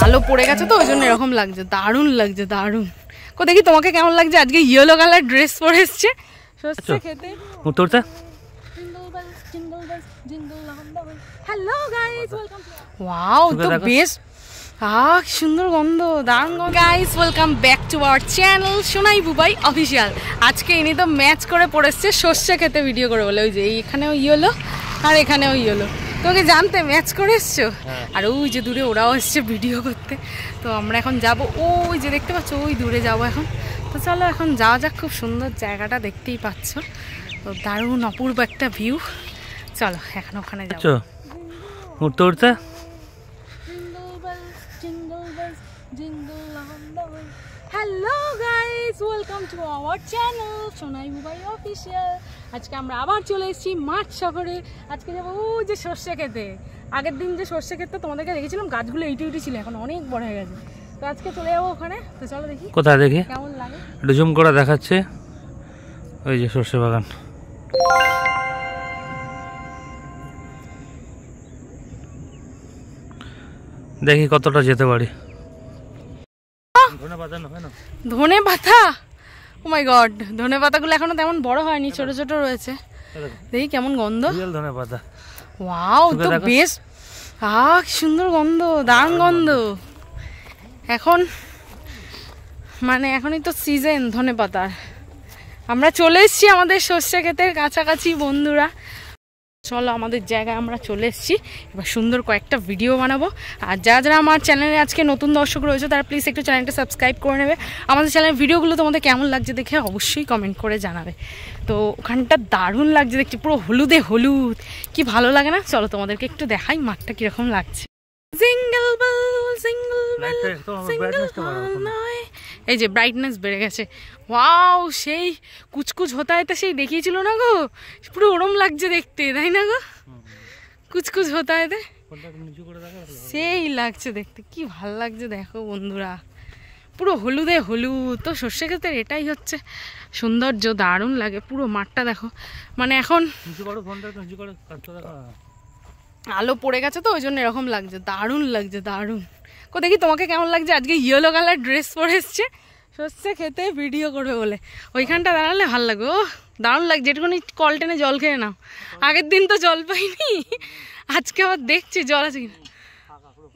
আলো পড়ে গেছে তো ওই জন্য এরকম লাগছে, দারুণ লাগছে, দারুণ। কো দেখি তোমাকে কেমন লাগছে? আজকে ইয়েলো কালার ড্রেস পরে এসছে সর্ষে খেতে। উত্তরটা হ্যালো গাইস, ওয়েলকাম। ওয়াও, তো বেশ সুন্দর গন্ধ, দারুণ গন্ধ। Guys, welcome back to our channel Sonai Bubai official. আজকে ইনি তো ম্যাচ করে পড়েছে সর্ষে খেতে ভিডিও করে বলে, ওই যে এইখানেও ইয়েলো আর এখানেও ইয়েলো। তোকে জানতে ম্যাচ করে এসছো? আর ওই যে দূরে ওরাও এসছে ভিডিও করতে। তো আমরা এখন যাব, ওই যে দেখতে পাচ্ছ ওই দূরে যাব এখন। তো চলো এখন যাওয়া যাক, খুব সুন্দর জায়গাটা দেখতেই পাচ্ছ, তো দারুণ অপূর্ব একটা ভিউ। চলো এখন ওখানে যাবো। উত্তরটা hello guys, welcome to our channel Sonai Bubai official. আজকে আমরা আবার চলে এসেছি মাঠ শহরে। আজকে যাবো ওই যে সর্ষে খেতে। আগের দিন যে সর্ষে খেতে তোমাদেরকে দেখেছিলাম, গাছগুলো এইটি ছিল, এখন অনেক বড় হয়ে গেছে। তো আজকে চলে যাবো ওখানে। তো চলো দেখি কোথায়, দেখি কেমন লাগে। একটু জুম করে দেখাচ্ছে, ওই যে সর্ষে বাগান। দেখি কতটা যেতে পারি। ধনে পাতা, ও মাই গড, ধনে পাতাগুলো এখনো তেমন বড় হয়নি, ছোট ছোট রয়েছে। দেখি কেমন গন্ধ। ধনে পাতা, ওয়াও, তো বেশ সুন্দর গন্ধ, দারুণ গন্ধ। এখন মানে এখনই তো সিজন ধনে পাতার। আমরা চলে এসেছি আমাদের সর্ষে ক্ষেতের কাছাকাছি বন্ধুরা। চলো আমাদের জায়গায় আমরা চলে এসেছি, এবার সুন্দর কয়েকটা ভিডিও বানাবো। আর যারা যারা আমার চ্যানেলে আজকে নতুন দর্শক রয়েছে তারা প্লিজ একটু চ্যানেলটা সাবস্ক্রাইব করে নেবে। আমাদের চ্যানেলের ভিডিওগুলো তোমাদের কেমন লাগছে দেখে অবশ্যই কমেন্ট করে জানাবে। তো ওখানটা দারুণ লাগছে দেখছি, পুরো হলুদে হলুদ, কি ভালো লাগে না? চলো তোমাদেরকে একটু দেখাই মাঠটা কিরকম লাগছে। Single bell single bell single নয়, এই যে ব্রাইটনেস বেড়ে গেছে। ওয়াও, সেই কুচকুচ হোতায়তে সেই দেখিয়েছিল না গো, পুরো ওরম লাগছে দেখতে, তাই না গো? কুচকুচ হোতায়তে সেই লাগছে দেখতে, কি ভাল লাগছে দেখো বন্ধুরা, পুরো হলুদে হলুদ। তো সর্ষে ক্ষেতের এটাই হচ্ছে সৌন্দর্য, দারুণ লাগে পুরো মাঠটা দেখো। মানে এখন আলো পড়ে গেছে তো ওই জন্য এরকম লাগছে, দারুণ লাগছে, দারুণ। কো দেখি তোমাকে কেমন লাগছে? আজকে ইয়েলো কালার ড্রেস পরে এসছে সর্ষে খেতে ভিডিও করবে বলে, ওইখানটা দাঁড়ালে ভালো লাগে। ও দারুণ লাগছে, যেটুকুনি কল টেনে জল খেয়ে নাও। আগের দিন তো জল পাইনি, আজকে আবার দেখছি জল আছে কিনা।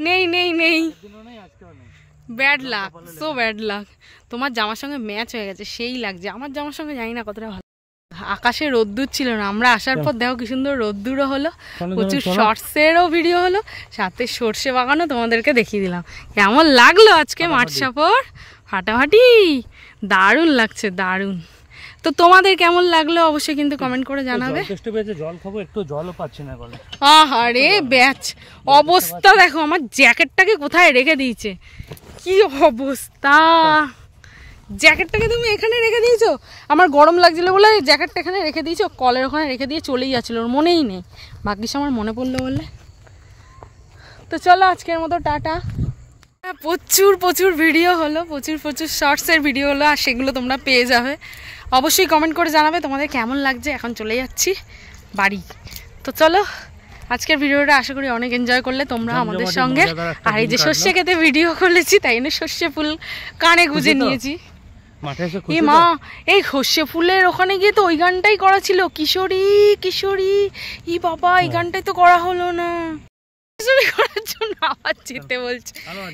নেই নেই নেই, bad luck, so bad luck. তোমার জামার সঙ্গে ম্যাচ হয়ে গেছে, সেই লাগছে। আমার জামার সঙ্গে জানি না কতটা ভালো। আকাশে রোদ্দুর ছিল না, আমরা আসার পর দেখো কি সুন্দর রোদ্দুরও হলো, প্রচুর শর্টসেরও ভিডিও হলো, সাথে সর্ষে বাগানও তোমাদেরকে দেখিয়ে দিলাম। কেমন লাগলো আজকে মাঠ সফর? ফাটাফাটি, দারুণ লাগছে, দারুণ। তো তোমাদের কেমন লাগলো অবশ্যই কিন্তু কমেন্ট করে জানাবে। জল খাবো, একটু জলও পাচ্ছি না গলে। আরে ব্যাচ অবস্থা দেখো, আমার জ্যাকেটটাকে কোথায় রেখে দিয়েছে, কি অবস্থা। জ্যাকেটটাকে তুমি এখানে রেখে দিয়েছো, আমার গরম লাগছিল বলে জ্যাকেটটা এখানে রেখে দিয়েছো, কলের ওখানে রেখে দিয়ে চলেই যাচ্ছিল, ওর মনেই নেই। ভাগ্যিস আমার মনে পড়লো বললে। তো চলো আজকের মতো টাটা। প্রচুর প্রচুর ভিডিও হলো, প্রচুর প্রচুর শর্টসের ভিডিও হলো, আর সেগুলো তোমরা পেয়ে যাবে। অবশ্যই কমেন্ট করে জানাবে তোমাদের কেমন লাগছে। এখন চলে যাচ্ছি বাড়ি। তো চলো আজকের ভিডিওটা আশা করি অনেক এনজয় করলে তোমরা আমাদের সঙ্গে। আর এই যে সর্ষে খেতে ভিডিও করেছি, তাই না সর্ষে ফুল কানে গুঁজে নিয়েছি। এ মা, এই সর্ষে ফুলের ওখানে গিয়ে তো ওই গানটাই করা ছিল, কিশোরী কিশোরী। ই বাবা, এই গানটাই তো করা হলো না। কিশোরী করার জন্য আবার যেতে বলছে।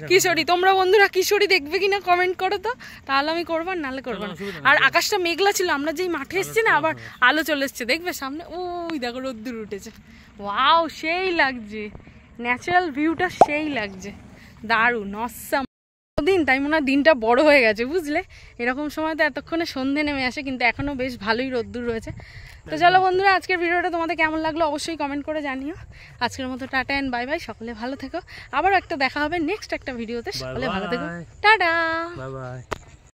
কিশোরী, তোমরা বন্ধুরা কিশোরী দেখবে কিনা কমেন্ট করো তো, তাহলে আমি করবো, নাহলে করবো না। আর আকাশটা মেঘলা ছিল, আমরা যেই মাঠে এসছি না আবার আলো চলে এসছে, দেখবে সামনে ওই দেখো রোদ্দুর উঠেছে। ওয়াও, সেই লাগছে, ন্যাচারাল ভিউটা সেই লাগছে, দারুণ অসাম দিন। তাই মনে হয় দিনটা বড় হয়ে গেছে, বুঝলে? এরকম সময় তো এতক্ষণে সন্ধে নেমে আসে, কিন্তু এখনো বেশ ভালোই রোদ্দুর রয়েছে। তো চলো বন্ধুরা, আজকের ভিডিওটা তোমাদের কেমন লাগলো অবশ্যই কমেন্ট করে জানিও। আজকের মতো টাটা এন্ড বাই বাই, সকলে ভালো থেকো। আবার একটা দেখা হবে নেক্সট একটা ভিডিওতে, সকলে ভালো থেকো, টাটা, বাই বাই।